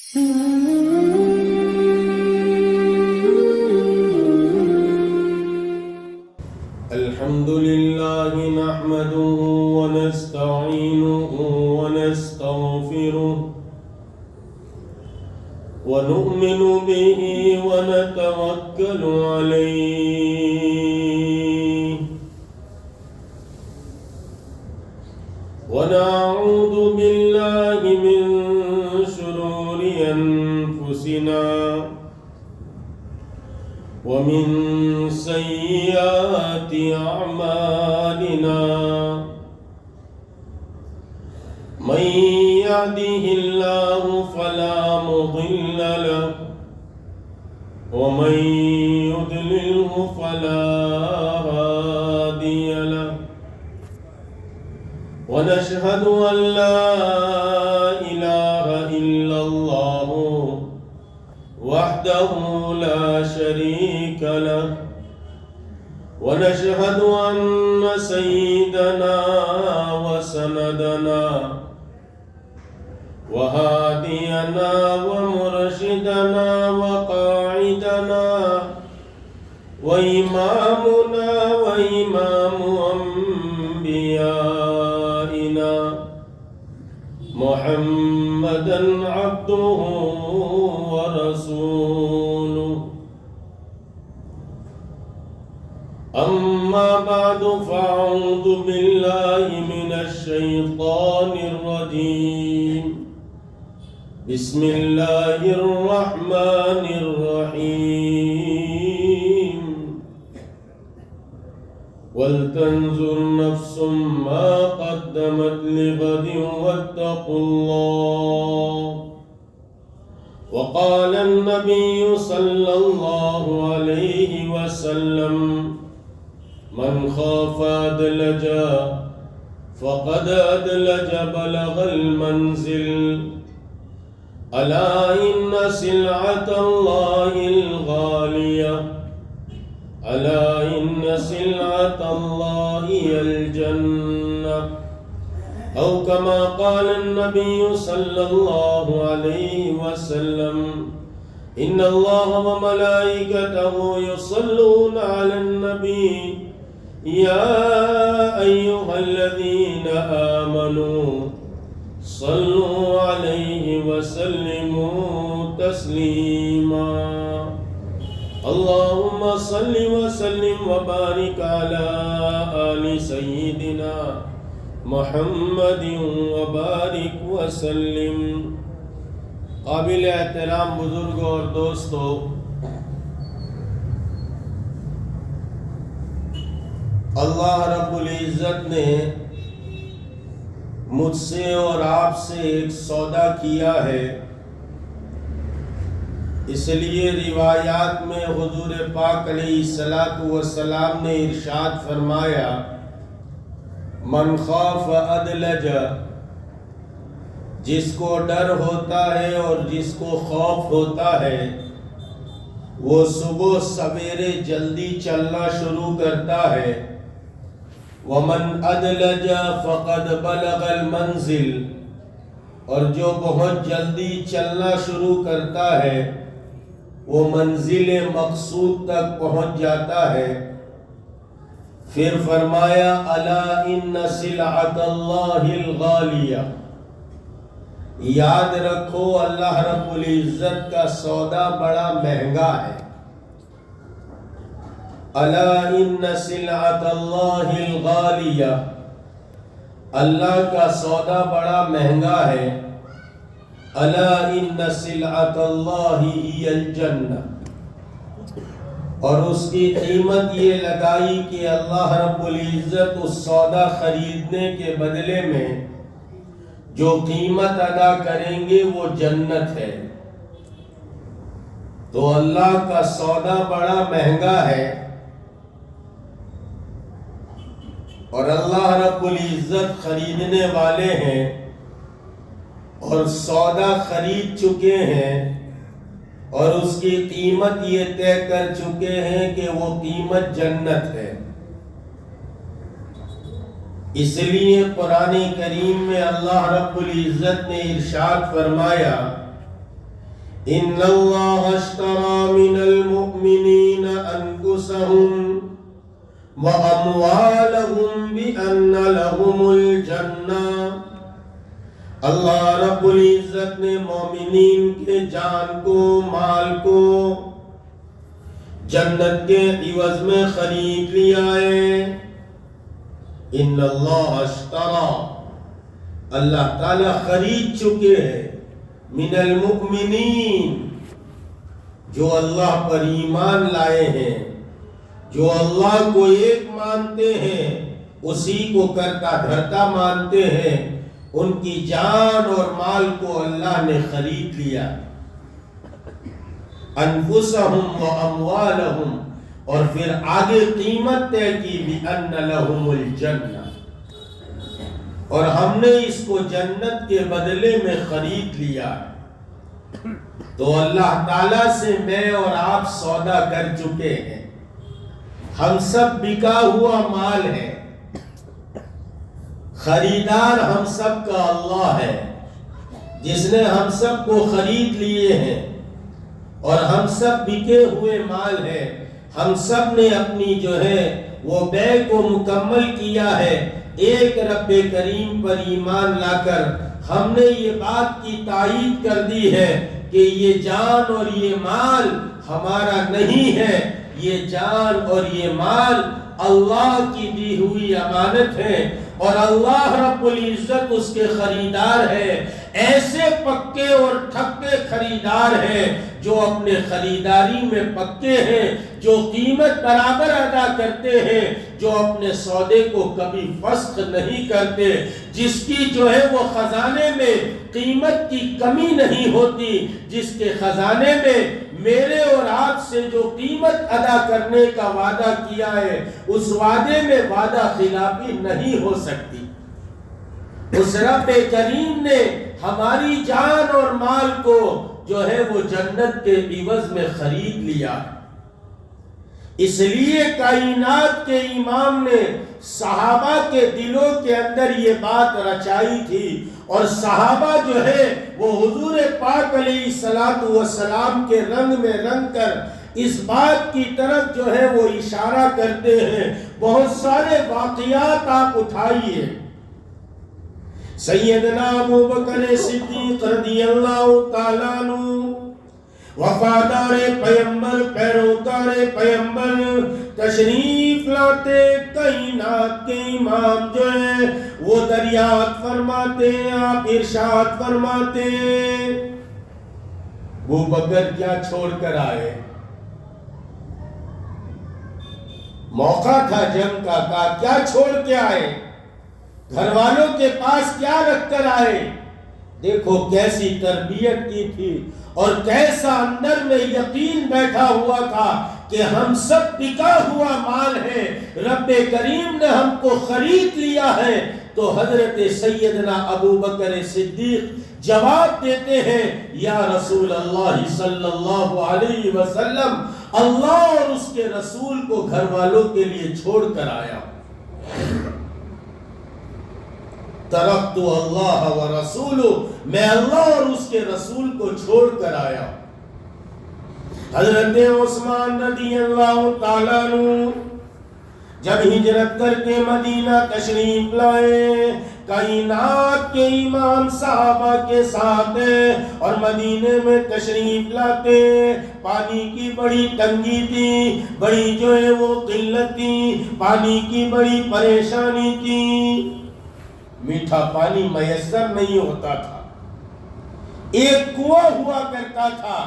الحمد لله نحمده ونستعينه ونستغفره ونؤمن به ونتوكل عليه ونعوذ بالله من شرور أنفسنا ومن سيئات أعمالنا من يهده الله فلا مضل له ومن يضلله فلا هادي له ونشهد أن لا إله إلا الله وحده لا شريك له ونشهد أن سيدنا وسندنا وهادينا ومرشدنا وقاعدنا وإمامنا وإمام أنبيائنا محمدا عبده ورسوله أما بعد فأعوذ بالله من الشيطان الرجيم بسم الله الرحمن الرحيم ولتنظر نفس ما قدمت لغد واتقوا الله وقال النبي صلى الله عليه وسلم من خاف أدلج فقد أدلج بلغ المنزل ألا إن سلعة الله الغالية ألا إن سلعة الله هي الجنة أو كما قال النبي صلى الله عليه وسلم إن الله وملائكته يصلون على النبي يا أيها الذين آمنوا صلوا عليه وسلموا تسليما اللهم صل وسلم وبارك على آل سيدنا محمد وبارک وسلم۔ قابل احترام بزرگوں اور دوستو، اللہ رب العزت نے مجھ سے اور آپ سے ایک سودا کیا ہے، اس لیے روایات میں حضور پاک علیہ الصلاۃ والسلام نے ارشاد فرمایا من خاف ادلج، جس کو ڈر ہوتا ہے اور جس کو خوف ہوتا ہے وہ صبح سویرے جلدی چلنا شروع کرتا ہے۔ ومن ادلج فقد بلغ المنزل، اور جو بہت جلدی چلنا شروع کرتا ہے وہ منزل مقصود تک پہنچ جاتا ہے۔ پھر فرمایا الا ان سلعۃ اللہ الغالیہ، یاد رکھو اللہ رب العزت کا سودا بڑا مہنگا ہے۔ الا ان سلعۃ اللہ الغالیہ، اللہ کا سودا بڑا مہنگا ہے۔ الا ان سلعۃ اللہ ہی الجنہ، اور اس کی قیمت یہ لگائی کہ اللہ رب العزت اس سودا خریدنے کے بدلے میں جو قیمت ادا کریں گے وہ جنت ہے۔ تو اللہ کا سودا بڑا مہنگا ہے، اور اللہ رب العزت خریدنے والے ہیں اور سودا خرید چکے ہیں، اور اس کی قیمت یہ طے کر چکے ہیں کہ وہ قیمت جنت ہے۔ اس لیے قرآن کریم میں اللہ رب العزت نے ارشاد فرمایا ان اللہ اشتری من المؤمنین انفسهم واموالهم بان لهم الجنہ، اللہ رب العزت نے مومنین کے جان کو، مال کو جنت کے عوض میں خرید لیا ہے۔ ان اللہ اشتری، اللہ تعالیٰ خرید چکے ہیں، من المؤمنین، جو اللہ پر ایمان لائے ہیں، جو اللہ کو ایک مانتے ہیں، اسی کو کرتا دھرتا مانتے ہیں، ان کی جان اور مال کو اللہ نے خرید لیا۔ انفسہم و اموالہم، اور پھر آگے قیمت طے کی، بِأَنَّ لَهُمُ الْجَنَّةَ، اور ہم نے اس کو جنت کے بدلے میں خرید لیا۔ تو اللہ تعالیٰ سے میں اور آپ سودا کر چکے ہیں، ہم سب بکا ہوا مال ہے، خریدار ہم سب کا اللہ ہے، جس نے ہم سب کو خرید لیے ہیں، اور ہم سب بکے ہوئے مال ہیں۔ ہم سب نے اپنی جو ہے وہ بے کو مکمل کیا ہے، ایک رب کریم پر ایمان لا کر ہم نے یہ بات کی تائید کر دی ہے کہ یہ جان اور یہ مال ہمارا نہیں ہے، یہ جان اور یہ مال اللہ کی دی ہوئی امانت ہے، اور اللہ رب العزت اس کے خریدار ہے۔ ایسے پکے اور ٹھکے خریدار ہیں جو اپنے خریداری میں پکے ہیں، جو قیمت برابر ادا کرتے ہیں، جو اپنے سودے کو کبھی فسخ نہیں کرتے، جس کی جو ہے وہ خزانے میں قیمت کی کمی نہیں ہوتی، جس کے خزانے میں میرے اور آپ سے جو قیمت ادا کرنے کا وعدہ کیا ہے، اس وعدے میں وعدہ خلافی نہیں ہو سکتی۔ اس رب کریم نے ہماری جان اور مال کو جو ہے وہ جنت کے عوض میں خرید لیا۔ اس لیے کائنات کے امام نے صحابہ کے دلوں کے اندر یہ بات رچائی تھی، اور صحابہ جو ہے وہ حضور پاک علیہ السلام کے رنگ میں رنگ کر اس بات کی طرف جو ہے وہ اشارہ کرتے ہیں۔ بہت سارے واقعات آپ اٹھائیے۔ سیدنا ابوبکر صدیق رضی اللہ تعالیٰ عنہ، وفادار پیمبر، پیروکار پیمبر، تشریف لاتے کائنات کے امام جو ہیں وہ دریافت فرماتے ہیں، آپ ارشاد فرماتے ہیں۔ ابوبکر کیا چھوڑ کر آئے؟ موقع تھا جنگ کا، کہا کیا چھوڑ کے آئے؟ گھر والوں کے پاس کیا رکھ کر آئے؟ دیکھو کیسی تربیت کی تھی، اور کیسا اندر میں یقین بیٹھا ہوا تھا کہ ہم سب بکا ہوا مال ہے، رب کریم نے ہم کو خرید لیا ہے۔ تو حضرت سیدنا ابوبکر صدیق جواب دیتے ہیں، یا رسول اللہ صلی اللہ علیہ وسلم، اللہ اور اس کے رسول کو گھر والوں کے لیے چھوڑ کر آیا۔ ترکت اللہ و رسولہ، میں اللہ اور اس کے رسول کو چھوڑ کر آیا۔ حضرت عثمان رضی اللہ تعالیٰ عنہ جب ہجرت کر کے مدینہ تشریف لائے، کائنات کے امام صحابہ کے ساتھ ہیں اور مدینے میں تشریف لاتے، پانی کی بڑی تنگی تھی، بڑی جو ہے وہ قلت تھی، پانی کی بڑی پریشانی تھی، میٹھا پانی میسر نہیں ہوتا تھا۔ ایک کنواں ہوا کرتا تھا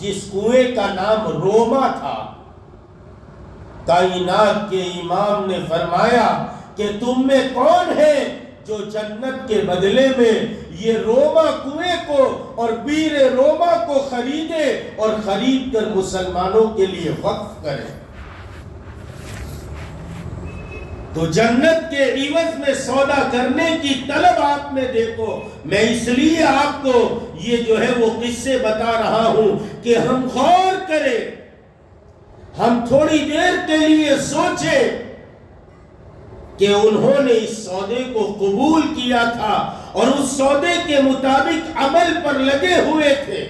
جس کنویں کا نام روما تھا۔ کائنات کے امام نے فرمایا کہ تم میں کون ہے جو جنت کے بدلے میں یہ روما کنویں کو اور بیر روما کو خریدے اور خرید کر مسلمانوں کے لیے وقف کرے؟ تو جنت کے عوض میں سودا کرنے کی طلب آپ نے دیکھو۔ میں اس لیے آپ کو یہ جو ہے وہ قصے بتا رہا ہوں کہ ہم غور کریں، ہم تھوڑی دیر کے لیے سوچیں کہ انہوں نے اس سودے کو قبول کیا تھا اور اس سودے کے مطابق عمل پر لگے ہوئے تھے۔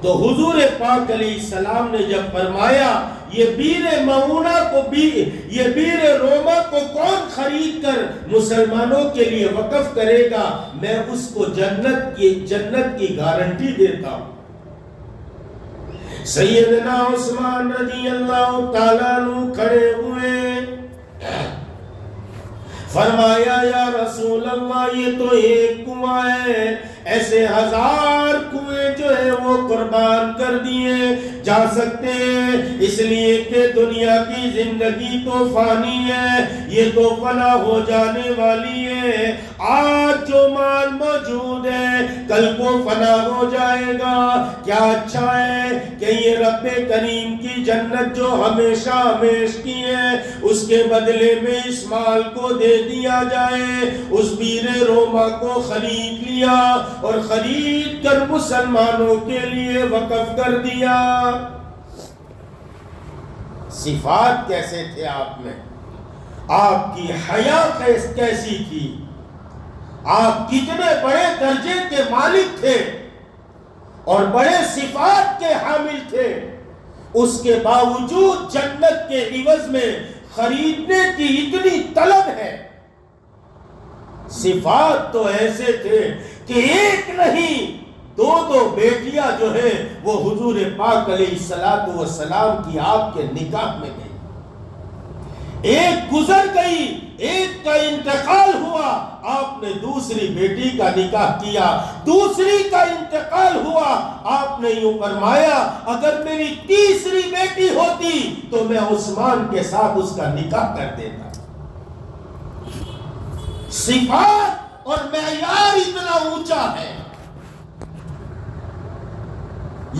تو حضور پاک علیہ السلام نے جب فرمایا یہ بیر معونہ کو بھی، یہ بیر روما کو کون خرید کر مسلمانوں کے لیے وقف کرے گا، میں اس کو جنت کی گارنٹی دیتا ہوں۔ سیدنا عثمان رضی اللہ تعالیٰ عنہ کھڑے ہوئے، فرمایا یا رسول اللہ یہ تو ایک کنواں ہے، ایسے ہزار کنویں جو ہے وہ قربان کر دیے جا سکتے ہیں، اس لیے کہ دنیا کی زندگی تو فانی ہے، یہ تو فنا ہو جانے والی ہے، آج جو مال موجود ہے کل کو فنا ہو جائے گا، کیا اچھا ہے کہ یہ رب کریم کی جنت جو ہمیشہ ہمیش کی ہے اس کے بدلے میں اس مال کو دے دیا جائے۔ اس بیر روما کو خرید لیا اور خرید کر مسلمانوں کے لیے وقف کر دیا۔ صفات کیسے تھے آپ میں، آپ کی حیا کیسی تھی، آپ کتنے بڑے درجے کے مالک تھے اور بڑے صفات کے حامل تھے، اس کے باوجود جنت کے عوض میں خریدنے کی اتنی طلب ہے۔ صفات تو ایسے تھے کہ ایک نہیں دو بیٹیاں جو ہیں وہ حضور پاک علیہ السلام کی آپ کے نکاح میں گئی، ایک گزر گئی، ایک کا انتقال ہوا، آپ نے دوسری بیٹی کا نکاح کیا، دوسری کا انتقال ہوا، آپ نے یوں فرمایا اگر میری تیسری بیٹی ہوتی تو میں عثمان کے ساتھ اس کا نکاح کر دیتا۔ صفات اور معیار اتنا اونچا ہے،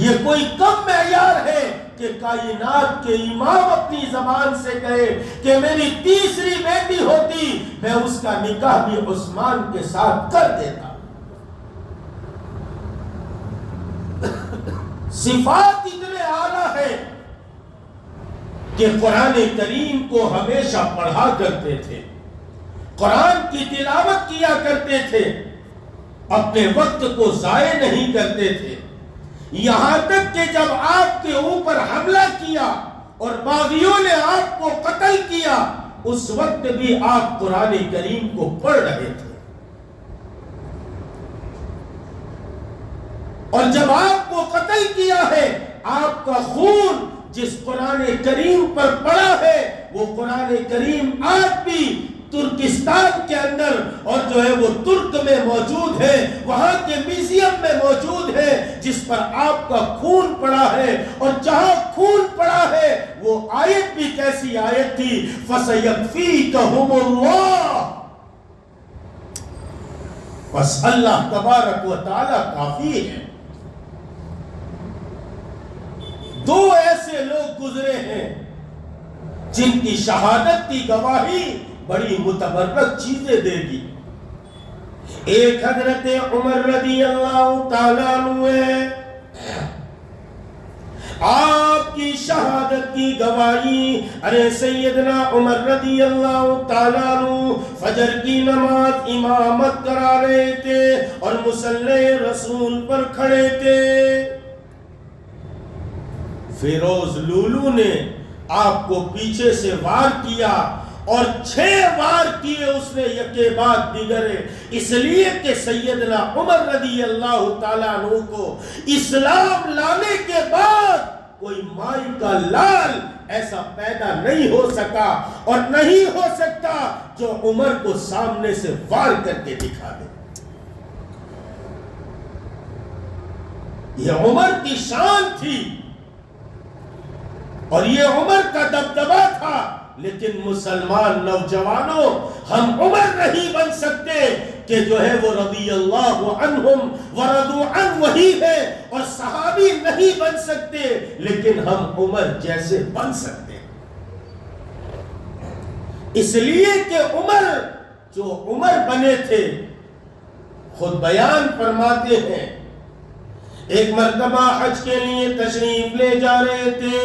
یہ کوئی کم معیار ہے کہ کائنات کے امام اپنی زبان سے کہے کہ میری تیسری بیٹی ہوتی میں اس کا نکاح بھی عثمان کے ساتھ کر دیتا۔ صفات اتنے اعلیٰ ہے کہ قرآن کریم کو ہمیشہ پڑھا کرتے تھے، قرآن کی تلاوت کیا کرتے تھے، اپنے وقت کو ضائع نہیں کرتے تھے، یہاں تک کہ جب آپ کے اوپر حملہ کیا اور باغیوں نے آپ کو قتل کیا اس وقت بھی آپ قرآن کریم کو پڑھ رہے تھے، اور جب آپ کو قتل کیا ہے آپ کا خون جس قرآن کریم پر پڑا ہے وہ قرآن کریم آج بھی ترکستان کے اندر اور جو ہے وہ ترک میں موجود ہے، وہاں کے میوزیم میں موجود ہے، جس پر آپ کا خون پڑا ہے، اور جہاں خون پڑا ہے وہ آیت بھی کیسی آیت تھی، فَسَيَكْفِيكَهُمُ اللَّهُ، بس اللہ تبارک و تعالی کافی ہے۔ دو ایسے لوگ گزرے ہیں جن کی شہادت کی گواہی بڑی متبرک چیزیں دے گی۔ ایک حضرت عمر رضی اللہ تعالیٰ عنہ ہے، آپ کی شہادت کی گواہی، ارے سیدنا عمر رضی اللہ تعالیٰ عنہ فجر کی نماز امامت کرا رہے تھے اور مصلی رسول پر کھڑے تھے، فیروز لولو نے آپ کو پیچھے سے وار کیا اور 6 وار کیے اس نے یکے بعد دیگرے، اس لیے کہ سیدنا عمر رضی اللہ تعالیٰ عنہ کو اسلام لانے کے بعد کوئی مائی کا لال ایسا پیدا نہیں ہو سکا اور نہیں ہو سکتا جو عمر کو سامنے سے وار کر کے دکھا دے۔ یہ عمر کی شان تھی اور یہ عمر کا دبدبا تھا، لیکن مسلمان نوجوانوں ہم عمر نہیں بن سکتے کہ جو ہے وہ رضی اللہ عنہم ورضوا عنہ وہی ہے، اور صحابی نہیں بن سکتے لیکن ہم عمر جیسے بن سکتے، اس لیے کہ عمر جو عمر بنے تھے خود بیان فرماتے ہیں، ایک مرتبہ حج کے لیے تشریف لے جا رہے تھے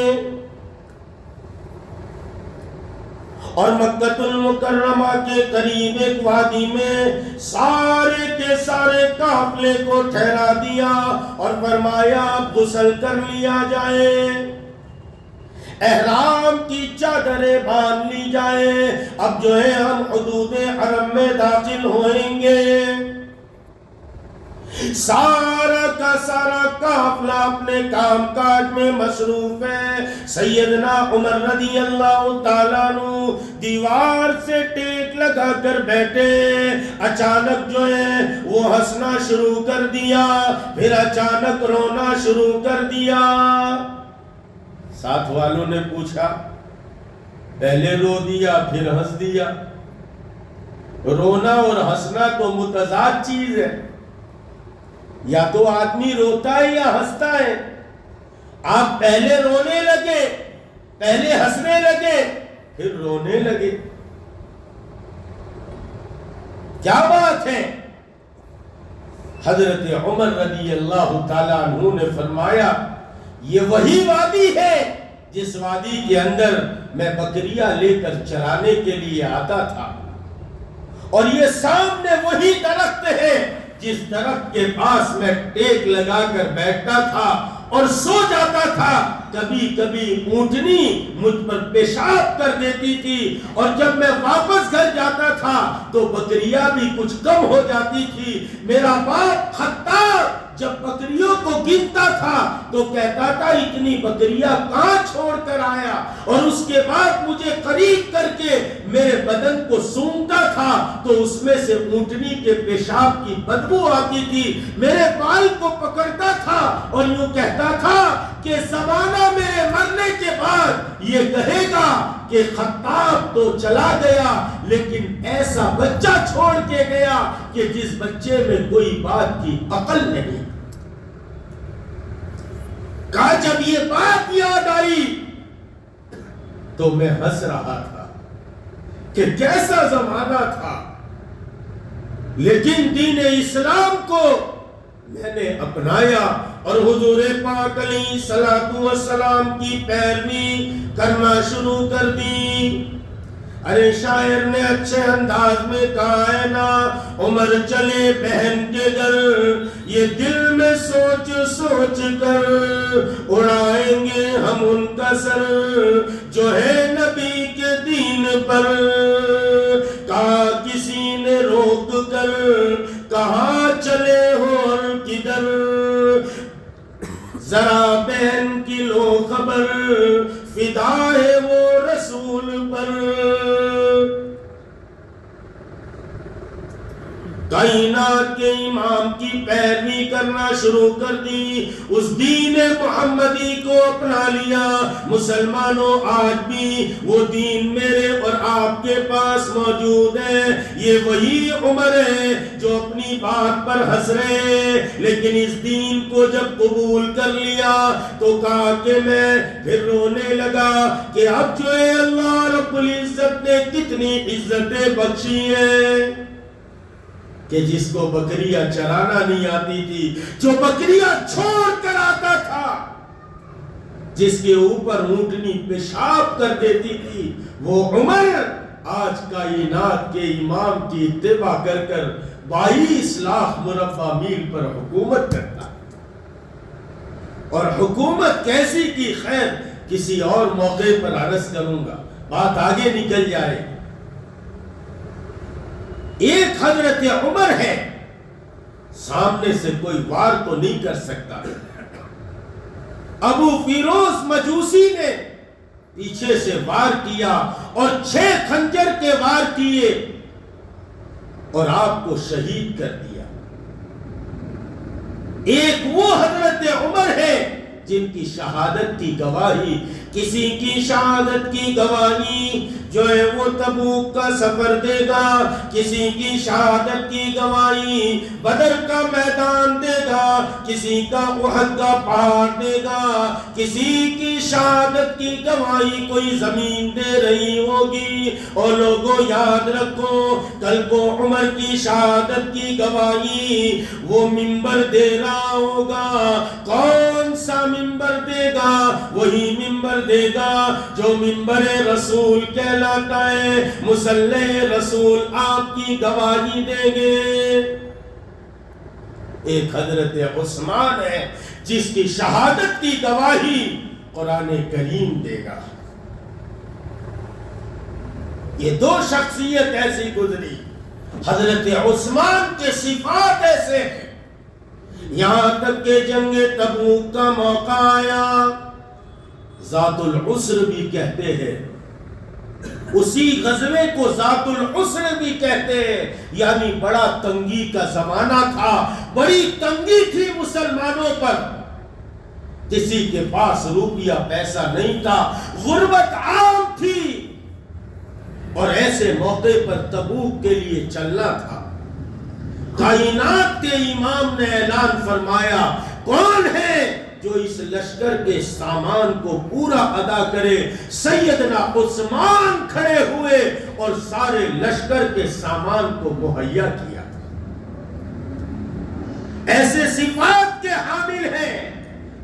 اور مکہ المکرمہ کے قریب ایک وادی میں سارے کے سارے کعبہ قافلے کو ٹھہرا دیا اور فرمایا اب غسل کر لیا جائے، احرام کی چادریں باندھ لی جائے، اب جو ہے ہم حدود حرم میں داخل ہوئیں گے۔ سارا کا سارا قافلہ اپنے کام کاج میں مصروف ہے۔ سیدنا عمر رضی اللہ تعالیٰ عنہ دیوار سے ٹیک لگا کر بیٹھے، اچانک جو ہے وہ ہنسنا شروع کر دیا، پھر اچانک رونا شروع کر دیا۔ ساتھ والوں نے پوچھا، پہلے رو دیا پھر ہنس دیا؟ رونا اور ہنسنا تو متضاد چیز ہے، یا تو آدمی روتا ہے یا ہنستا ہے۔ آپ پہلے رونے لگے، پہلے ہنسنے لگے، پھر رونے لگے، کیا بات ہے؟ حضرت عمر رضی اللہ تعالیٰ عنہ نے فرمایا یہ وہی وادی ہے جس وادی کے اندر میں بکریاں لے کر چرانے کے لیے آتا تھا، اور یہ سامنے وہی درخت ہے جس درخت کے پاس میں ٹیک لگا کر بیٹھتا تھا اور سو جاتا تھا۔ کبھی کبھی اونٹنی مجھ پر پیشاب کر دیتی تھی، اور جب میں واپس گھر جاتا تھا تو بکریاں بھی کچھ کم ہو جاتی تھی۔ میرا باپ خطاب جب بکریوں کو گنتا تھا تو کہتا تھا اتنی بکریاں کہاں چھوڑ کر آیا، اور اس کے بعد مجھے قریب کر کے میرے بدن کو سونگتا تھا تو اس میں سے اونٹنی کے پیشاب کی بدبو آتی تھی۔ میرے بال کو پکڑتا تھا اور یوں کہتا تھا کہ زمانہ میرے مرنے کے بعد یہ کہے گا کہ خطاب تو چلا گیا لیکن ایسا بچہ چھوڑ کے گیا کہ جس بچے میں کوئی بات کی عقل نہیں۔ کہا جب یہ بات یاد آئی تو میں ہنس رہا تھا کہ کیسا زمانہ تھا، لیکن دین اسلام کو میں نے اپنایا اور حضور پاک علیہ الصلوۃ والسلام کی پیروی کرنا شروع کر دی۔ ارے شاعر نے اچھے انداز میں کہا ہے نا، عمر چلے بہن کے گھر، یہ دل میں سوچ سوچ کر اڑائیں گے ہم ان کا سر جو ہے نبی کے دین پر۔ کہا کسی نے روک کر، کہاں چلے ہو اور کدھر، ذرا بہن کی لو خبر، فدا ہے وہ رسول پر۔ کائنات کے امام کی پیروی کرنا شروع کر دی، اس دین محمدی کو اپنا لیا۔ مسلمانوں آج بھی وہ دین میرے اور آپ کے پاس موجود ہے۔ یہ وہی عمر ہے جو اپنی بات پر ہنس رہے ہیں، لیکن اس دین کو جب قبول کر لیا تو کہا کہ میں پھر رونے لگا کہ اب جو ہے اللہ رب العزت نے کتنی عزتیں بخشی ہیں کہ جس کو بکریاں چرانا نہیں آتی تھی، جو بکریاں چھوڑ کر آتا تھا، جس کے اوپر اونٹنی پیشاب کر دیتی تھی، وہ عمر آج کائنات کے امام کی اتباع کر کر 22 لاکھ مربع میل پر حکومت کرتا۔ اور حکومت کیسی کی خیر کسی اور موقع پر عرض کروں گا، بات آگے نکل جائے۔ ایک حضرت عمر ہے، سامنے سے کوئی وار تو نہیں کر سکتا۔ ابو فیروز مجوسی نے پیچھے سے وار کیا اور 6 خنجر کے وار کیے اور آپ کو شہید کر دیا۔ ایک وہ حضرت عمر ہے جن کی شہادت کی گواہی، کسی کی شہادت کی گواہی جو ہے وہ تبوک کا سفر دے گا، کسی کی شہادت کی گواہی بدر کا میدان دے گا، کسی کا احد کا پہاڑ دے گا، کسی کی شہادت کی گواہی کوئی زمین دے رہی ہوگی۔ اور لوگوں یاد رکھو، کل کو عمر کی شہادت کی گواہی وہ منبر دے رہا ہوگا۔ کون سا منبر دے گا؟ وہی منبر دے گا جو منبر رسول کہلاتا ہے۔ مصلی رسول آپ کی گواہی دیں گے۔ ایک حضرت عثمان ہے جس کی شہادت کی گواہی قرآن کریم دے گا. یہ دو شخصیت ایسی گزری. حضرت عثمان کے صفات ایسے ہیں. یہاں تک کہ جنگ تبوک کا موقع آیا، ذات العسر بھی کہتے ہیں، اسی غزوے کو ذات العسر بھی کہتے ہیں، یعنی بڑا تنگی کا زمانہ تھا، بڑی تنگی تھی مسلمانوں پر. کسی کے پاس روپیہ پیسہ نہیں تھا، غربت عام تھی، اور ایسے موقع پر تبوک کے لیے چلنا تھا. کائنات کے امام نے اعلان فرمایا، کون ہے جو اس لشکر کے سامان کو پورا ادا کرے؟ سیدنا عثمان کھڑے ہوئے اور سارے لشکر کے سامان کو مہیا کیا. ایسے صفات کے حامل ہیں،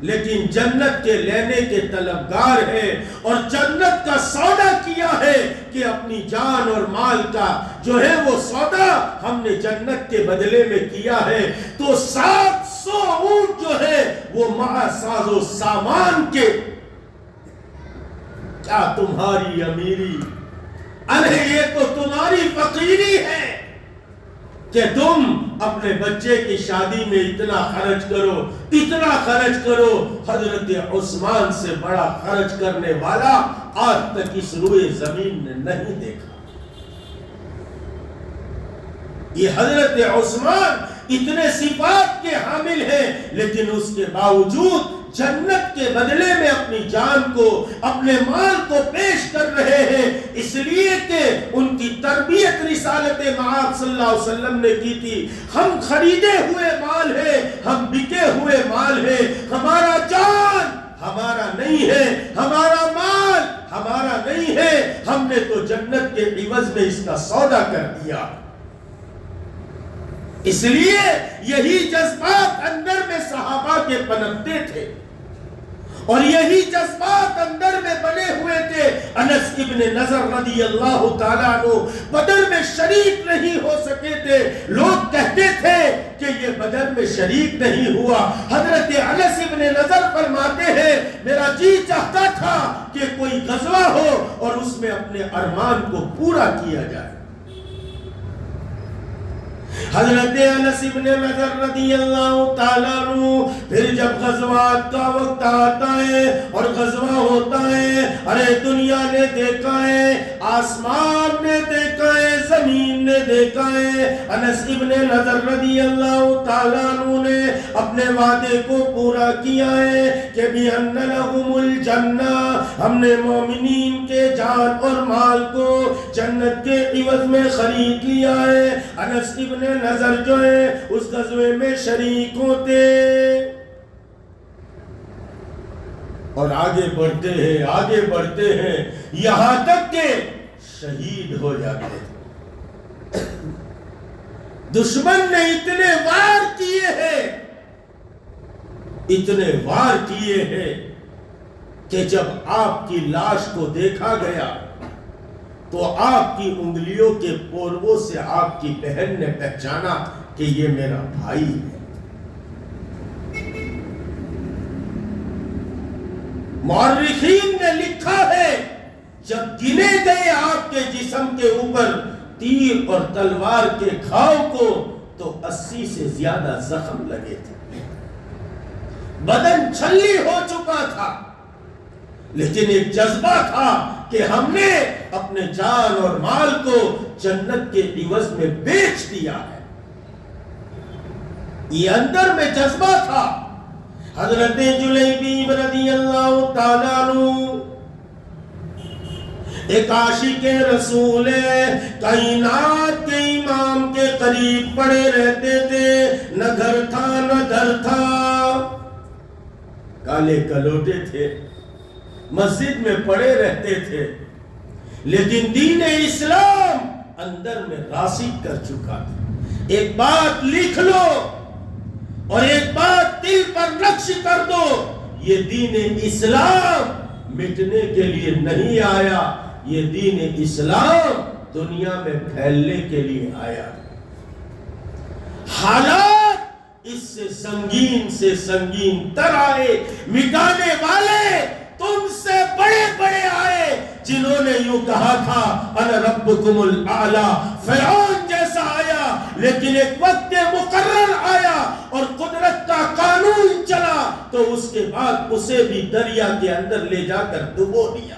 لیکن جنت کے لینے کے طلبگار ہے، اور جنت کا سودا کیا ہے کہ اپنی جان اور مال کا جو ہے وہ سودا ہم نے جنت کے بدلے میں کیا ہے. تو 700 اونٹ جو ہے وہ مع ساز و سامان کے. کیا تمہاری امیری، ارے یہ تو تمہاری فقیری ہے کہ تم اپنے بچے کی شادی میں اتنا خرچ کرو، اتنا خرچ کرو. حضرت عثمان سے بڑا خرچ کرنے والا آج تک اس روئے زمین نے نہیں دیکھا. یہ حضرت عثمان اتنے صفات کے حامل ہیں، لیکن اس کے باوجود جنت کے بدلے میں اپنی جان کو، اپنے مال کو پیش کر رہے ہیں، اس لیے کہ ان کی تربیت رسالت مآب صلی اللہ علیہ وسلم نے کی تھی. ہم خریدے ہوئے مال ہیں، ہم بکے ہوئے مال ہیں، ہمارا جان ہمارا نہیں ہے، ہمارا مال ہمارا نہیں ہے، ہم نے تو جنت کے عوض میں اس کا سودا کر دیا. اس لیے یہی جذبات اندر میں صحابہ کے پنپتے تھے، اور یہی جذبات اندر میں بنے ہوئے تھے. انس ابن نضر رضی اللہ تعالیٰ عنہ بدر میں شریک نہیں ہو سکے تھے. لوگ کہتے تھے کہ یہ بدر میں شریک نہیں ہوا. حضرت انس ابن نضر فرماتے ہیں، میرا جی چاہتا تھا کہ کوئی غزوہ ہو اور اس میں اپنے ارمان کو پورا کیا جائے. حضرت انس ابن نضر رضی اللہ تعالیٰ عنہ پھر جب غزوات کا وقت آتا ہے اور غزوہ ہوتا ہے، ارے دنیا نے دیکھا ہے، آسمان نے دیکھا ہے، زمین نے دیکھا ہے. انس ابن نضر رضی اللہ تعالیٰ عنہ نے اپنے وعدے کو پورا کیا ہے کہ بِأَنَّ لَهُمُ الْجَنَّةَ، ہم نے مومنین کے جان اور مال کو جنت کے عوض میں خرید لیا ہے. انس ابن نظر جو ہے اس غزوے میں شریک ہوتے اور آگے بڑھتے ہیں، آگے بڑھتے ہیں، یہاں تک کہ شہید ہو جاتے ہیں. دشمن نے اتنے وار کیے ہیں، اتنے وار کیے ہیں کہ جب آپ کی لاش کو دیکھا گیا تو آپ کی انگلیوں کے پوروں سے آپ کی بہن نے پہچانا کہ یہ میرا بھائی ہے. مورخین نے لکھا ہے جب گنے گئے آپ کے جسم کے اوپر تیر اور تلوار کے گھاؤ کو تو 80 سے زیادہ زخم لگے تھے. بدن چھلی ہو چکا تھا، لیکن ایک جذبہ تھا کہ ہم نے اپنے جان اور مال کو جنت کے عوض میں بیچ دیا ہے. یہ اندر میں جذبہ تھا. حضرت جلیبیب رضی اللہ تعالیٰ عنہ ایک عاشق رسول کائنات کے امام کے قریب پڑے رہتے تھے. نہ گھر تھا نہ در تھا، کالے کلوٹے تھے، مسجد میں پڑے رہتے تھے، لیکن دین اسلام اندر میں راسخ کر چکا تھا. ایک بات لکھ لو اور ایک بات دل پر نقش کر دو، یہ دین اسلام مٹنے کے لیے نہیں آیا، یہ دین اسلام دنیا میں پھیلنے کے لیے آیا. حالات اس سے سنگین تر آئے، مٹانے والے تم سے بڑے بڑے آئے، جنہوں نے یوں کہا تھا انا ربکم الاعلی، فرعون جیسا آیا، لیکن ایک وقت مقرر آیا اور قدرت کا قانون چلا تو اس کے بعد اسے بھی دریا کے اندر لے جا کر ڈبو دیا۔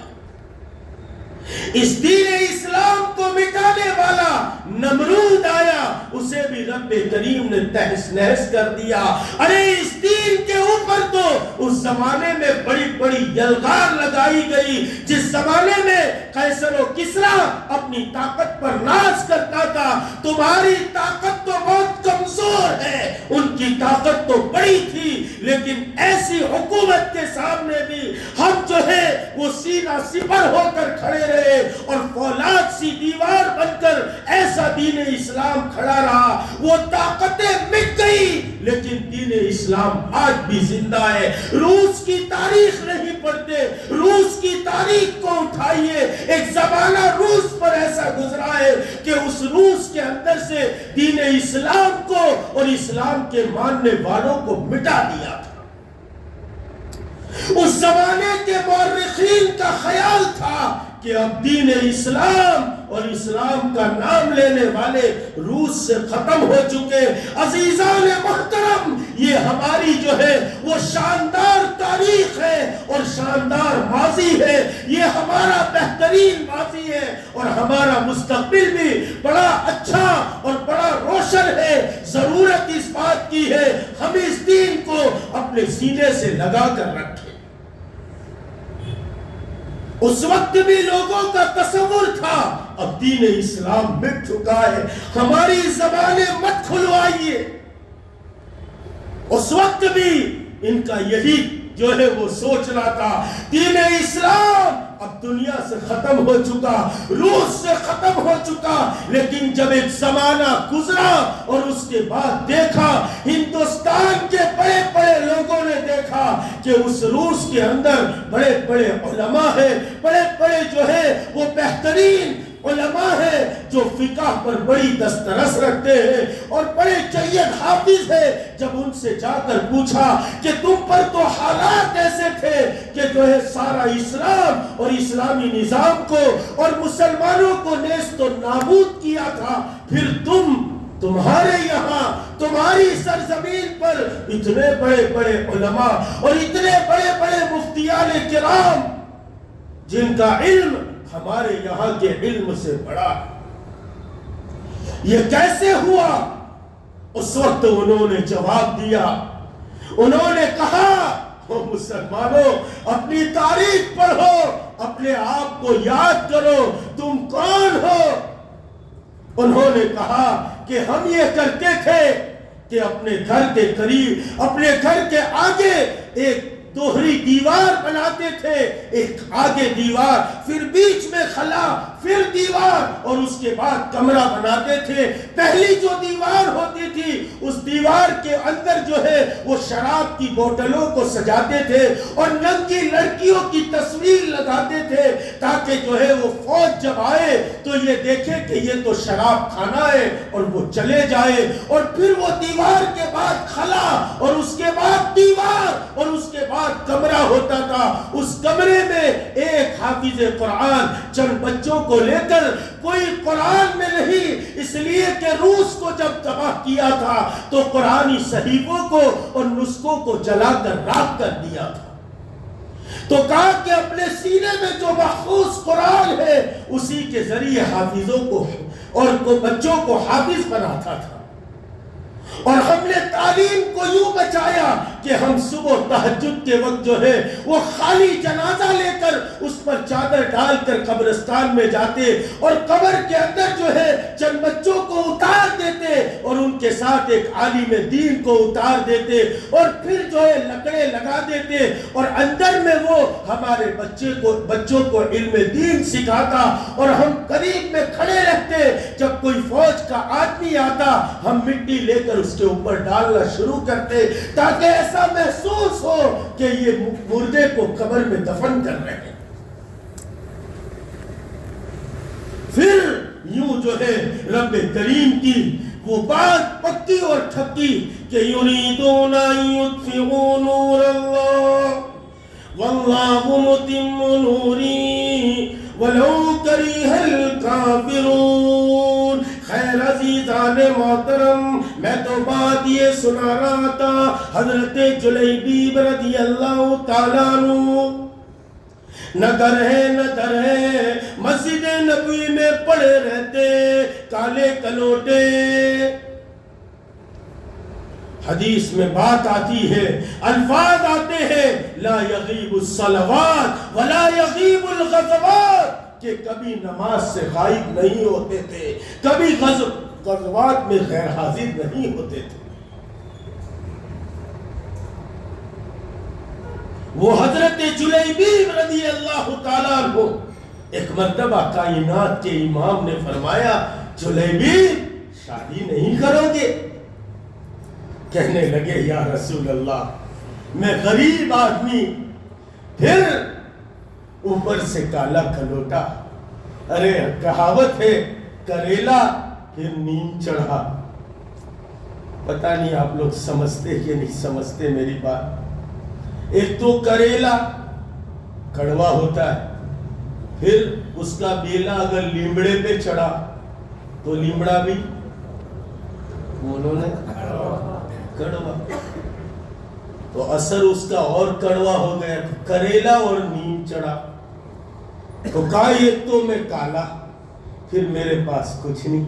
اس دین اسلام کو مٹانے والا نمرود آیا، اسے بھی رب کریم نے تہس نہس کر دیا۔ ارے اس دین کے اوپر تو اس زمانے میں بڑی بڑی یلغار لگائی گئی، جس زمانے میں قیصر و کسریٰ اپنی طاقت پر ناز کرتا تھا، تمہاری طاقت تو بہت کمزور ہے، ان کی طاقت تو بڑی تھی، لیکن ایسی حکومت کے سامنے بھی ہم جو ہے وہ سینہ سپر ہو کر کھڑے رہے اور فولاد سی دیوار بن کر ایسا دین اسلام کھڑا رہا۔ وہ طاقتیں مٹ گئی لیکن دین اسلام آج بھی زندہ ہے۔ روس کی تاریخ نہیں پڑھتے، روس کی تاریخ کو اٹھائیے، ایک زمانہ روس پر ایسا گزرا ہے کہ اس روس کے اندر سے دین اسلام کو اور اسلام کے ماننے والوں کو مٹا دیا تھا۔ اس زمانے کے مورخین کا خیال تھا کہ اب دین اسلام اور اسلام کا نام لینے والے روس سے ختم ہو چکے۔ عزیزان محترم، یہ ہماری جو ہے وہ شاندار تاریخ ہے اور شاندار ماضی ہے، یہ ہمارا بہترین ماضی ہے اور ہمارا مستقبل بھی بڑا اچھا اور بڑا روشن ہے۔ ضرورت اس بات کی ہے ہم اس دین کو اپنے سینے سے لگا کر رکھیں۔ اس وقت بھی لوگوں کا تصور تھا اب دین اسلام مٹ چکا ہے، ہماری زبانیں مت کھلوائیے۔ اس وقت بھی ان کا یہی جو ہے وہ سوچنا تھا، دین اسلام اب دنیا سے ختم ہو چکا، روس سے ختم ہو چکا، لیکن جب ایک زمانہ گزرا اور اس کے بعد دیکھا، ہندوستان کے بڑے بڑے لوگوں نے دیکھا کہ اس روس کے اندر بڑے بڑے علماء ہیں، بڑے بڑے جو ہے وہ بہترین علماء ہیں جو فقہ پر بڑی دسترس رکھتے ہیں اور بڑے جید حافظ ہیں۔ جب ان سے جا کر پوچھا کہ تم پر تو حالات ایسے تھے کہ جو ہے سارا اسلام اور اسلامی نظام کو اور مسلمانوں کو نیست و نابود کیا تھا، پھر تمہارے یہاں تمہاری سرزمین پر اتنے بڑے بڑے علماء اور اتنے بڑے بڑے مفتیان کرام جن کا علم ہمارے یہاں کے علم سے بڑا، یہ کیسے ہوا؟ اس وقت انہوں نے جواب دیا، انہوں نے کہا مسلمانوں اپنی تاریخ پڑھو، اپنے آپ کو یاد کرو، تم کون ہو؟ انہوں نے کہا کہ ہم یہ کرتے تھے کہ اپنے گھر کے قریب، اپنے گھر کے آگے ایک دوہری دیوار بناتے تھے، ایک آگے دیوار، پھر بیچ میں خلا، پھر دیوار، اور اس کے بعد کمرہ بناتے تھے۔ پہلی جو دیوار ہوتی تھی اس دیوار کے اندر جو ہے وہ شراب کی بوتلوں کو سجاتے تھے اور ننگی لڑکیوں کی تصویر لگاتے تھے تاکہ جو ہے وہ فوج جب آئے تو یہ دیکھے کہ یہ تو شراب کھانا ہے اور وہ چلے جائے، اور پھر وہ دیوار کے بعد خلا اور اس کے بعد دیوار اور اس کے بعد کمرہ ہوتا تھا۔ اس کمرے میں ایک حافظ قرآن چند بچوں کو لے کر، کوئی قرآن میں نہیں، اس لیے کہ روس کو جب تباہ کیا تھا تو قرآنی صحیفوں کو اور نسخوں کو جلا کر راکھ کر دیا تھا، تو کہا کہ اپنے سینے میں جو محفوظ قرآن ہے اسی کے ذریعے حافظوں کو اور بچوں کو حافظ بناتا تھا۔ اور ہم نے تعلیم کو یوں بچایا کہ ہم صبح تہجد کے وقت جو ہے وہ خالی جنازہ لے کر اس پر چادر ڈال کر قبرستان میں جاتے اور قبر کے اندر جو ہے چند بچوں کو اتار دیتے اور ان کے ساتھ ایک عالم دین کو اتار دیتے اور پھر جو ہے لکڑے لگا دیتے اور اندر میں وہ ہمارے بچوں کو علم دین سکھاتا اور ہم قریب میں کھڑے رہتے۔ جب کوئی فوج کا آدمی آتا ہم مٹی لے کر اس کے اوپر ڈالنا شروع کرتے تاکہ ایسا محسوس ہو کہ یہ مردے کو قبر میں دفن کر رہے ہیں۔ پھر یوں جو ہے رب کریم کی وہ بات پکی اور ٹھکی کہ یریدون ان یطفئوا نور اللہ واللہ متم نوری ولو کرہ الکافرون۔ خیر عزیزان محترم، میں تو بات یہ سنا رہا تھا، حضرت جلیبیب رضی اللہ تعالیٰ عنہ نہ در ہے مسجد نبوی میں پڑے رہتے کالے کلوٹے۔ حدیث میں بات آتی ہے، الفاظ آتے ہیں، لا یغیب الصلوات ولا یغیب الغزوات، کہ کبھی نماز سے غائب نہیں ہوتے تھے، کبھی غزوات میں غیر حاضر نہیں ہوتے تھے۔ وہ حضرت جلیبیب رضی اللہ تعالیٰ عنہ، ایک مرتبہ کائنات کے امام نے فرمایا، جلیبیب شادی نہیں کرو گے؟ کہنے لگے، یا رسول اللہ میں غریب آدمی، پھر اوپر سے کالا کلوٹا، ارے کہاوت ہے کریلا پھر نیم چڑھا۔ پتہ نہیں آپ لوگ سمجھتے کہ نہیں سمجھتے میری بات۔ ایک تو کریلا کڑوا ہوتا ہے، پھر اس کا بیلا اگر لیمڑے پہ چڑھا تو لیمڑا بھی بولو نے کڑوا، تو اثر اس کا اور کڑوا ہو گیا، کریلا اور نیم چڑھا۔ تو کہا ایک تو میں کالا، پھر میرے پاس کچھ نہیں۔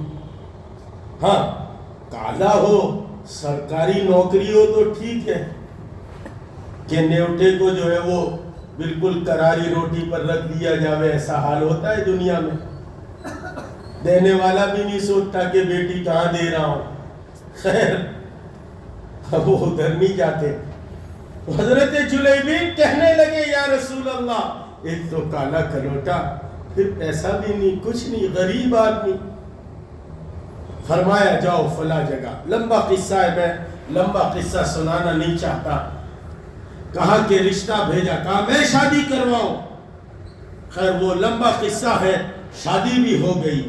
ہاں کالا ہو، سرکاری نوکری ہو تو ٹھیک ہے کہ نیوٹے کو جو ہے وہ بالکل کراری روٹی پر رکھ دیا جاوے، ایسا حال ہوتا ہے دنیا میں، دینے والا بھی نہیں سوچتا کہ بیٹی کہاں دے رہا ہوں۔ خیر اب وہ ادھر نہیں جاتے۔ حضرت جلیبیب کہنے لگے، یا رسول اللہ ایک تو کالا کلوٹا، پھر پیسہ بھی نہیں، کچھ نہیں، غریب آدمی۔ فرمایا جاؤ فلاں جگہ، لمبا قصہ ہے، میں لمبا قصہ سنانا نہیں چاہتا۔ کہا کہ رشتہ بھیجا، کہا میں شادی کرواؤں۔ خیر وہ لمبا قصہ ہے، شادی بھی ہو گئی،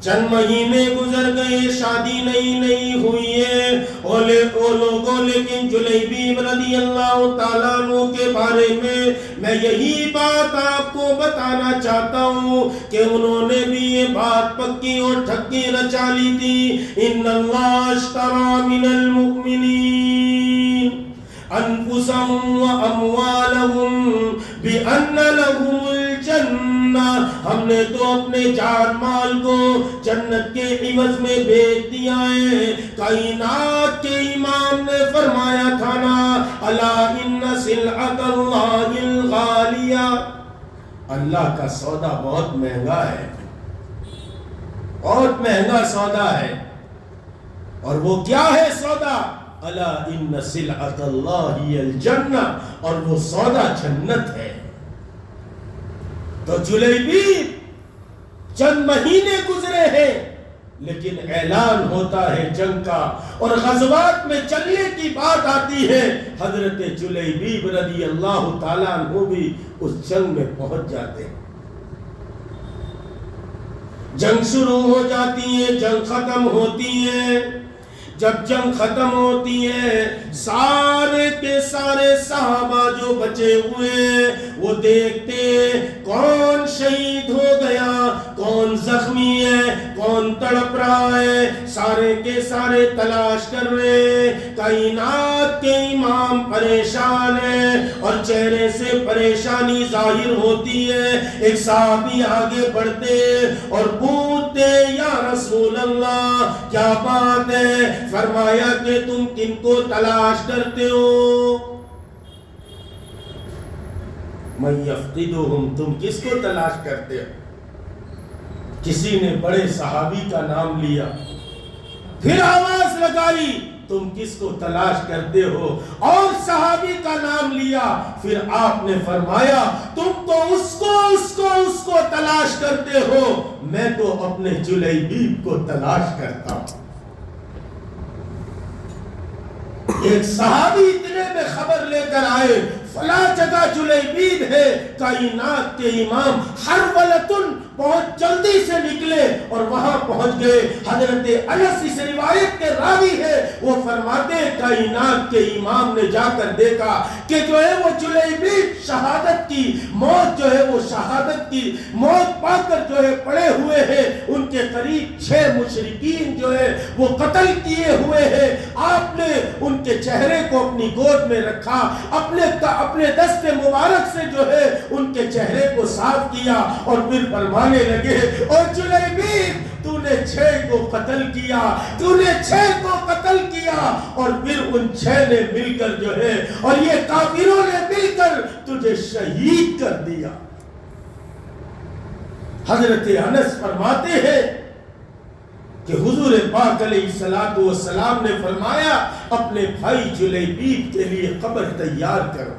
چند مہینے گزر گئے، شادی نہیں ہوئی ہے۔ او لوگوں، لیکن جلیبیب رضی اللہ تعالیٰ عنہ کے بارے میں یہی بات آپ کو بتانا چاہتا ہوں کہ انہوں نے بھی یہ بات پکی اور ٹھکی رچا لی تھی۔ ان اللہ اشتری من المؤمنین انفسهم واموالهم بان لهم الجنہ، ہم نے تو اپنے جان مال کو جنت کے عوض میں بیچ دیا ہے۔ کائنات کے امام نے فرمایا تھا نا، الا ان سلعۃ اللہ الغالیہ، اللہ کا سودا بہت مہنگا ہے، بہت مہنگا سودا ہے۔ اور وہ کیا ہے سودا؟ الا ان سلعۃ اللہ الجنہ، اور وہ سودا جنت ہے۔ تو جلیبیب چند مہینے گزرے ہیں، لیکن اعلان ہوتا ہے جنگ کا، اور غزوات میں چلنے کی بات آتی ہے۔ حضرت جلیبیب رضی اللہ تعالیٰ عنہ بھی اس جنگ میں پہنچ جاتے ہیں۔ جنگ شروع ہو جاتی ہے، جنگ ختم ہوتی ہے۔ جب جنگ ختم ہوتی ہے، سارے کے سارے صحابہ جو بچے ہوئے وہ دیکھتے کون شہید ہو گیا، کون زخمی ہے، کون تڑپ رہا ہے، سارے کے سارے تلاش کر رہے۔ کائنات کے امام پریشان ہیں اور چہرے سے پریشانی ظاہر ہوتی ہے۔ ایک صحابی آگے بڑھتے اور پوچھتے، یا رسول اللہ کیا بات ہے؟ فرمایا کہ تم کن کو تلاش کرتے ہو؟ من یفقدہم، تم کس کو تلاش کرتے ہو؟ کسی نے بڑے صحابی کا نام لیا، پھر آواز لگائی، تم کس کو تلاش کرتے ہو؟ اور صحابی کا نام لیا، پھر آپ نے فرمایا تم تو اس کو تلاش کرتے ہو، میں تو اپنے جلیبیب کو تلاش کرتا ہوں۔ ایک صحابی اتنے میں خبر لے کر آئے، فلاں جگہ جلیبیب ہے، کائنات کے امام حرولۃ جلدی سے نکلے اور وہاں پہنچ گئے. حضرت انس اس روایت کے راوی ہے, وہ فرماتے ہیں کائنات کے امام نے جا کر دیکھا کہ جو ہے وہ جلیبیب شہادت کی موت جو ہے وہ شہادت کی موت پا کر جو ہے پڑے ہوئے ہیں. ان کے قریب 6 مشرکین جو ہے وہ قتل کیے ہوئے ہیں. آپ نے ان کے چہرے کو اپنی گود میں رکھا, اپنے دست مبارک سے جو ہے ان کے چہرے کو صاف کیا اور پھر فرمانے لگے اور جلیبیب تو نے 6 کو قتل کیا, تو نے 6 کو قتل کیا. اور پھر ان 6 نے مل کر جو ہے اور یہ کافروں نے مل کر تجھے شہید کر دیا. حضرت انس فرماتے ہیں کہ حضور پاک علیہ السلام نے فرمایا اپنے بھائی جلیبیب کے لیے قبر تیار کرو.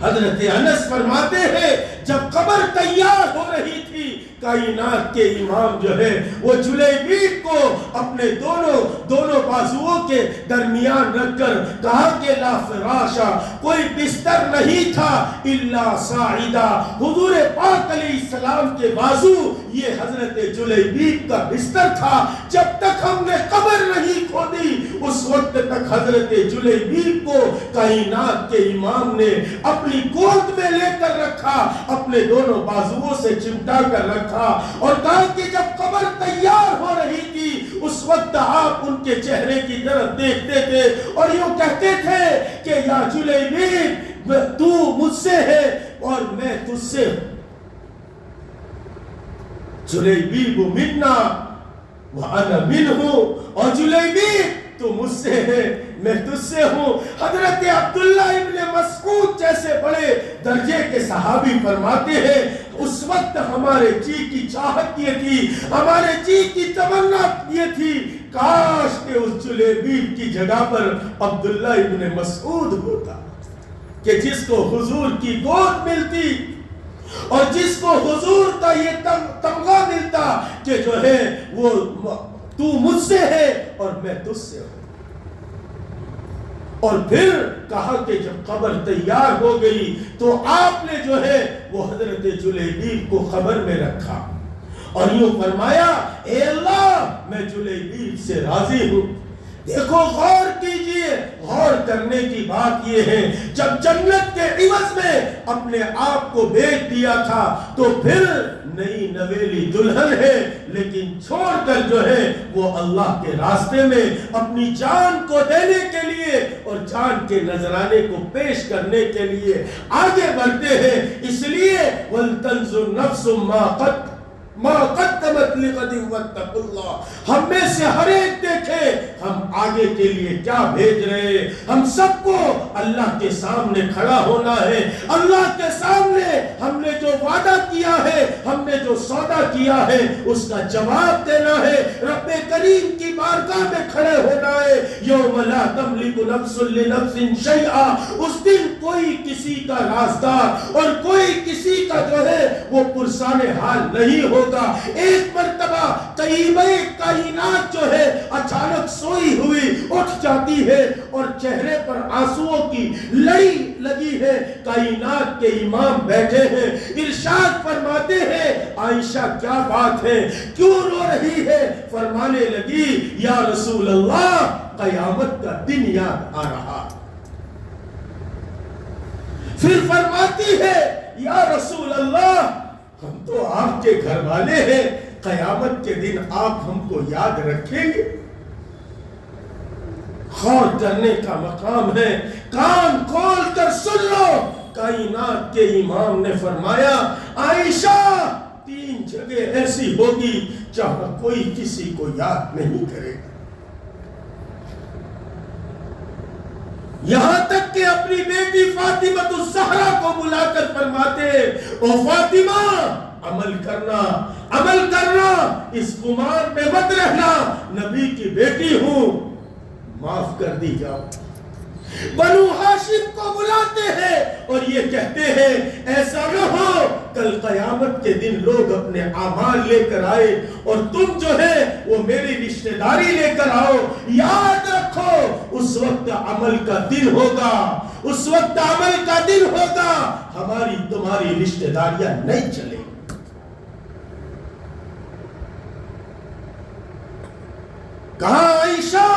حضرت انس فرماتے ہیں جب قبر تیار ہو رہی تھی کائنات کے امام جو ہے وہ جلیبیب کو اپنے دونوں بازوؤں کے درمیان رکھ کر کہا کہ لا فراشا, کوئی بستر نہیں تھا الا صاعدا. حضور پاک علیہ السلام کے بازو یہ حضرت جلیبیب کا بستر تھا. جب تک ہم نے قبر نہیں کھودی اس وقت تک حضرت جلیبیب کو کائنات کے امام نے اپنی گود میں لے کر رکھا, اپنے دونوں بازوؤں سے چمٹا کر رکھا اور کہا کہ جب قبر تیار ہو رہی تھی اس وقت آپ ان کے چہرے کی طرف دیکھتے تھے اور یوں کہتے تھے کہ یا جلیبیب تو مجھ سے ہے اور میں تجھ سے ہوں. جلیبیب منا وانا منہ, اور جلیبیب تو مجھ سے ہے میں تجھ سے ہوں. حضرت عبداللہ ابن مسعود جیسے بڑے درجے کے صحابی فرماتے ہیں اس وقت ہمارے جی کی چاہت یہ تھی, ہمارے جی کی تمنا یہ تھی کاش کہ اس جلیبیب کی جگہ پر عبداللہ ابن مسعود ہوتا کہ جس کو حضور کی گود ملتی اور جس کو حضور کا یہ تمغہ ملتا کہ جو ہے وہ تو مجھ سے ہے اور میں تجھ سے ہوں. اور پھر کہا کہ جب قبر تیار ہو گئی تو آپ نے جو ہے وہ حضرت جلیبیب کو قبر میں رکھا اور یوں فرمایا اے اللہ میں جلیبیب سے راضی ہوں. دیکھو غور کیجئے, غور کرنے کی بات یہ ہے جب جنت کے عوض میں اپنے آپ کو بیچ دیا تھا تو پھر نئی نویلی دلہن ہے لیکن چھوڑ کر جو ہے وہ اللہ کے راستے میں اپنی جان کو دینے کے لیے اور جان کے نذرانے کو پیش کرنے کے لیے آگے بڑھتے ہیں. اس لیے وَلْتَنْظُرْ نَفْسٌ مَا قَدَّمَتْ لِغَدٍ وَاتَّقُوا اللَّهَ. ہم میں سے ہر ایک دیکھے ہم آگے کے لیے کیا بھیج رہے ہیں. ہم سب کو اللہ کے سامنے کھڑا ہونا ہے. اللہ کے سامنے ہم نے جو وعدہ کیا ہے, ہم نے جو سودا کیا ہے اس کا جواب دینا ہے. رب کریم کی بارگاہ میں کھڑے ہونا ہے. یوم لا تملک نفس لنفس شیئا, اس دن کوئی کسی کا رازدار اور کوئی کسی کا جو ہے وہ پرسان حال نہیں ہوگا. ایک مرتبہ طیبہ کائنات جو ہے اچانک سوئی ہوئی اٹھ جاتی ہے اور چہرے پر آنسوؤں کی لڑی لگی ہے. کائنات کے امام بیٹھے ہیں, ارشاد فرماتے ہیں عائشہ کیا بات ہے, کیوں رو رہی ہے؟ فرمانے لگی یا رسول اللہ قیامت کا دن یاد آ رہا. پھر فرماتی ہے یا رسول اللہ ہم تو آپ کے گھر والے ہیں, قیامت کے دن آپ ہم کو یاد رکھیں گے؟ غور کرنے کا مقام ہے, کان کھول کر سن لو. کائنات کے امام نے فرمایا عائشہ 3 جگہ ایسی ہوگی جہاں کوئی کسی کو یاد نہیں کرے گا. یہاں تک کہ اپنی بیٹی فاطمہ الزہرا کو بلا کر فرماتے او فاطمہ عمل کرنا, اس گمان میں مت رہنا, نبی کی بیٹی ہوں, معاف کر دی جاؤ. بنو ہاشم کو بلاتے ہیں اور یہ کہتے ہیں ایسا نہ ہو کل قیامت کے دن لوگ اپنے اعمال لے کر آئے اور تم جو ہے وہ میری رشتہ داری لے کر آؤ. یاد رکھو اس وقت عمل کا دن ہوگا, اس وقت عمل کا دن ہوگا, ہماری تمہاری رشتہ داریاں نہیں چلیں. کہاں عائشہ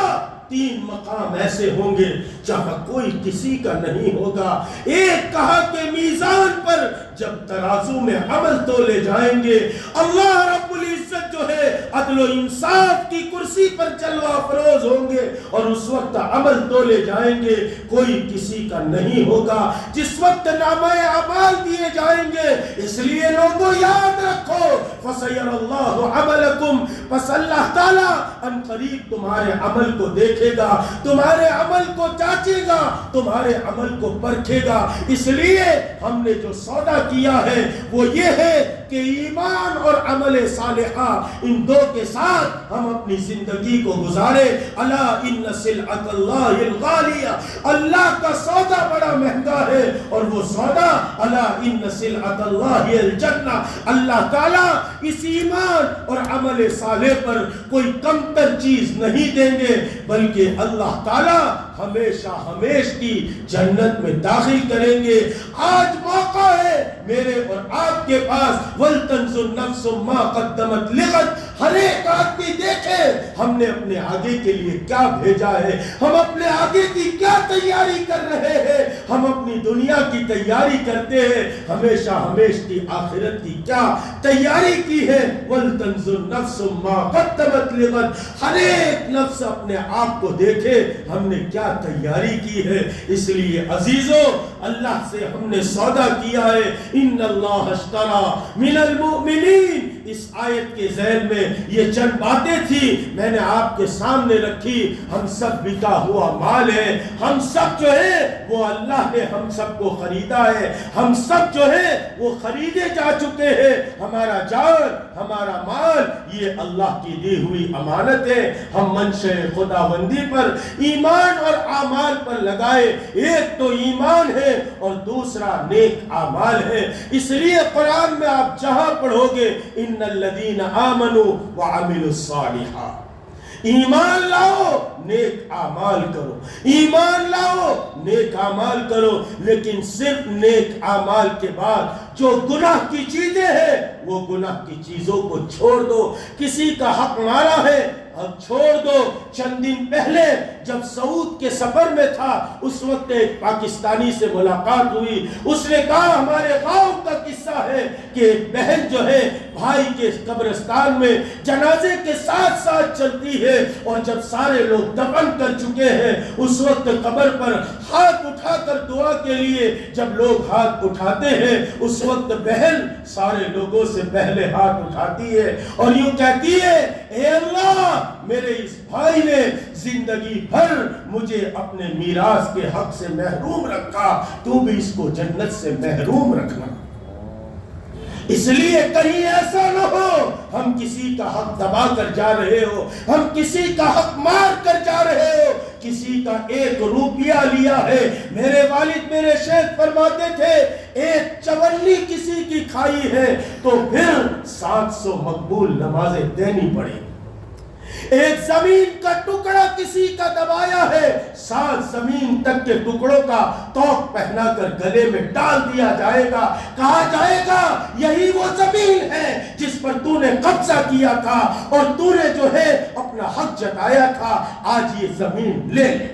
3 مقام ایسے ہوں گے جہاں کوئی کسی کا نہیں ہوگا. ایک کہا کہ میزان پر جب ترازو میں عمل تولے جائیں گے اللہ رب العزت جو ہے عدل و انصاف کی کرسی پر جلوہ افروز ہوں گے اور اس وقت عمل تولے جائیں گے کوئی کسی کا نہیں ہوگا. جس وقت نامہ اعمال دیے جائیں گے اس لیے لوگوں یاد رکھو فَسَيَرَ اللَّهُ عَمَلَكُمْ پس اللہ تعالیٰ ان قریب تمہارے عمل کو دیکھے گا, تمہارے عمل کو جانچے گا, تمہارے عمل کو پرکھے گا. اس لیے ہم نے جو سودا کیا ہے وہ یہ ہے کہ ایمان اور عمل صالحہ ان دو کے ساتھ ہم اپنی زندگی کو گزارے. الا ان سلعۃ اللہ الغالیہ, اللہ کا سودا بڑا مہنگا ہے اور وہ سودا الا ان سلعۃ اللہ الجنہ. اللہ تعالیٰ اس ایمان اور عمل صالح پر کوئی کمتر چیز نہیں دیں گے بلکہ اللہ تعالیٰ ہمیشہ ہمیش کی جنت میں داخل کریں گے. آج موقع ہے میرے اور آپ کے پاس وَلْتَنْظُرْ نَفْسٌ مَا قَدَّمَتْ لِغَدٍ. ہر ایک آدمی دیکھے ہم نے اپنے آگے کے لیے کیا بھیجا ہے, ہم اپنے آگے کی کیا تیاری کر رہے ہیں, ہم اپنی دنیا کی تیاری کرتے ہیں, ہمیشہ ہمیش کی آخرت کی کیا تیاری کی ہے. وَلْتَنْظُرْ نَفْسٌ مَا قَدَّمَتْ لِغَدٍ. ہر ایک نفس اپنے آپ کو دیکھے ہم نے کیا تیاری کی ہے. اس لیے عزیزو اللہ سے ہم نے سودا کیا ہے. ان اللہ اشترا من المؤمنین. اس آیت کے ذیل میں یہ چند باتیں تھی میں نے آپ کے سامنے رکھی. ہم سب بکا ہوا مال ہے, ہم سب جو ہے وہ اللہ نے ہم سب کو خریدا ہے, ہم سب جو ہے وہ خریدے جا چکے ہیں. ہمارا جان ہمارا مال یہ اللہ کی دی ہوئی امانت ہے. ہم منشأ خداوندی پر ایمان اور اعمال پر لگائے. ایک تو ایمان ہے اور دوسرا نیک اعمال ہے. اس لیے قرآن میں آپ جہاں پڑھو گے ان الذین آمنوا وعملوا الصالحات, ایمان لاؤ نیک اعمال کرو, ایمان لاؤ نیک اعمال کرو. لیکن صرف نیک اعمال کے بعد جو گناہ کی چیزیں ہیں وہ گناہ کی چیزوں کو چھوڑ دو. کسی کا حق مارا ہے اب چھوڑ دو. چند دن پہلے جب سعود کے سفر میں تھا اس وقت ایک پاکستانی سے ملاقات ہوئی. اس نے کہا ہمارے گاؤں کا قصہ ہے کہ ایک بہن جو ہے بھائی کے قبرستان میں جنازے کے ساتھ ساتھ چلتی ہے اور جب سارے لوگ دفن کر چکے ہیں اس وقت قبر پر ہاتھ اٹھا کر دعا کے لیے جب لوگ ہاتھ اٹھاتے ہیں اس وقت بہن سارے لوگوں سے پہلے ہاتھ اٹھاتی ہے اور یوں کہتی ہے اے اللہ میرے اس بھائی نے زندگی بھر مجھے اپنے میراث کے حق سے محروم رکھا, تو بھی اس کو جنت سے محروم رکھنا. اس لیے کہیں ایسا نہ ہو ہم کسی کا حق دبا کر جا رہے ہو, ہم کسی کا حق مار کر جا رہے ہو, کسی کا 1 روپیہ لیا ہے. میرے والد میرے شیخ فرماتے تھے ایک چونی کسی کی کھائی ہے تو پھر 700 مقبول نمازیں دینی پڑیں. ایک زمین کا ٹکڑا کسی کا دبایا ہے 7 زمین تک کے ٹکڑوں کا توق پہنا کر گلے میں ڈال دیا جائے گا. کہا جائے گا یہی وہ زمین ہے جس پر تو نے قبضہ کیا تھا اور تو نے جو ہے اپنا حق جتایا تھا, آج یہ زمین لے لے.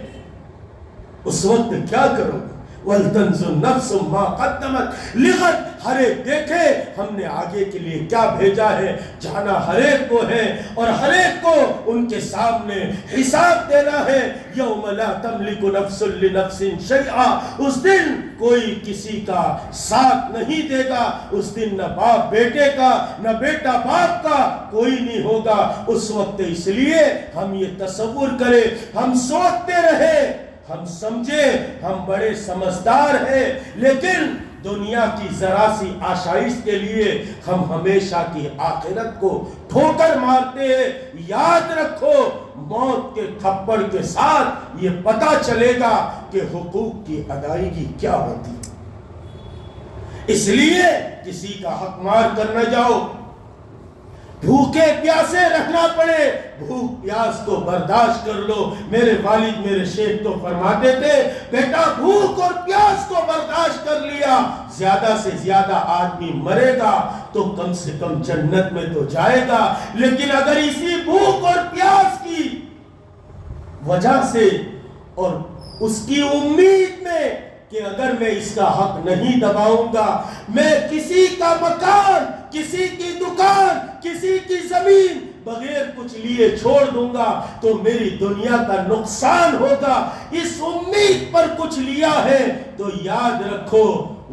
اس وقت کیا کرو گے؟ وَلْتَنْظُرْ نَفْسٌ مَا قَدَّمَتْ لِغَدٍ. ہر ایک دیکھے ہم نے آگے کے لیے کیا بھیجا ہے. جانا ہر ایک کو ہے اور ہر ایک کو ان کے سامنے حساب دینا ہے. یوم لا تملک نفس لنفس شیئا, اس دن کوئی کسی کا ساتھ نہیں دے گا. اس دن نہ باپ بیٹے کا نہ بیٹا باپ کا کوئی نہیں ہوگا اس وقت. اس لیے ہم یہ تصور کریں, ہم سوچتے رہے, ہم سمجھے ہم بڑے سمجھدار ہیں, لیکن دنیا کی ذرا سی آشائش کے لیے ہم ہمیشہ کی آخرت کو ٹھوکر مارتے ہیں. یاد رکھو موت کے تھپڑ کے ساتھ یہ پتہ چلے گا کہ حقوق کی ادائیگی کیا ہوتی. اس لیے کسی کا حق مار کر نہ جاؤ. بھوکے پیاسے رہنا پڑے بھوک پیاس کو برداشت کر لو. میرے والد میرے شیخ تو فرماتے تھے بیٹا بھوک اور پیاس کو برداشت کر لیا, زیادہ سے زیادہ آدمی مرے گا تو کم سے کم جنت میں تو جائے گا. لیکن اگر اسی بھوک اور پیاس کی وجہ سے اور اس کی امید میں کہ اگر میں اس کا حق نہیں دباؤں گا، میں کسی کا مکان، کسی کی دکان، کسی کی زمین بغیر کچھ لیے چھوڑ دوں گا تو میری دنیا کا نقصان ہوگا، اس امید پر کچھ لیا ہے تو یاد رکھو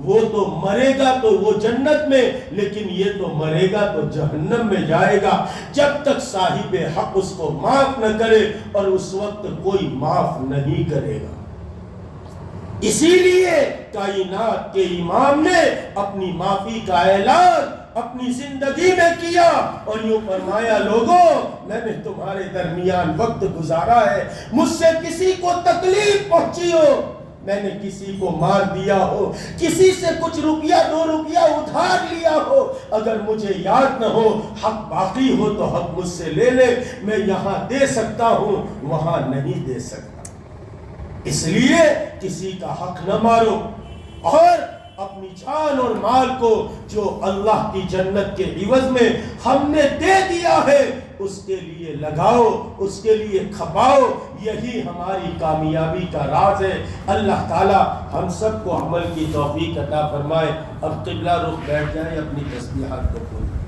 وہ تو مرے گا تو وہ جنت میں، لیکن یہ تو مرے گا تو جہنم میں جائے گا، جب تک صاحب حق اس کو معاف نہ کرے، اور اس وقت کوئی معاف نہیں کرے گا۔ اسی لیے کائنات کے امام نے اپنی معافی کا اعلان اپنی زندگی میں کیا اور یوں فرمایا، لوگوں میں نے تمہارے درمیان وقت گزارا ہے، مجھ سے کسی کو تکلیف پہنچی ہو، میں نے کسی کو مار دیا ہو، کسی سے کچھ روپیہ 2 روپیہ ادھار لیا ہو، اگر مجھے یاد نہ ہو، حق باقی ہو تو حق مجھ سے لے لے، میں یہاں دے سکتا ہوں وہاں نہیں دے سکتا۔ اس لیے کسی کا حق نہ مارو، اور اپنی جان اور مال کو جو اللہ کی جنت کے عوض میں ہم نے دے دیا ہے اس کے لیے لگاؤ، اس کے لیے کھپاؤ، یہی ہماری کامیابی کا راز ہے۔ اللہ تعالی ہم سب کو عمل کی توفیق عطا فرمائے۔ اب قبلہ رخ بیٹھ جائیں، اپنی تسبیحات کو پڑھیں۔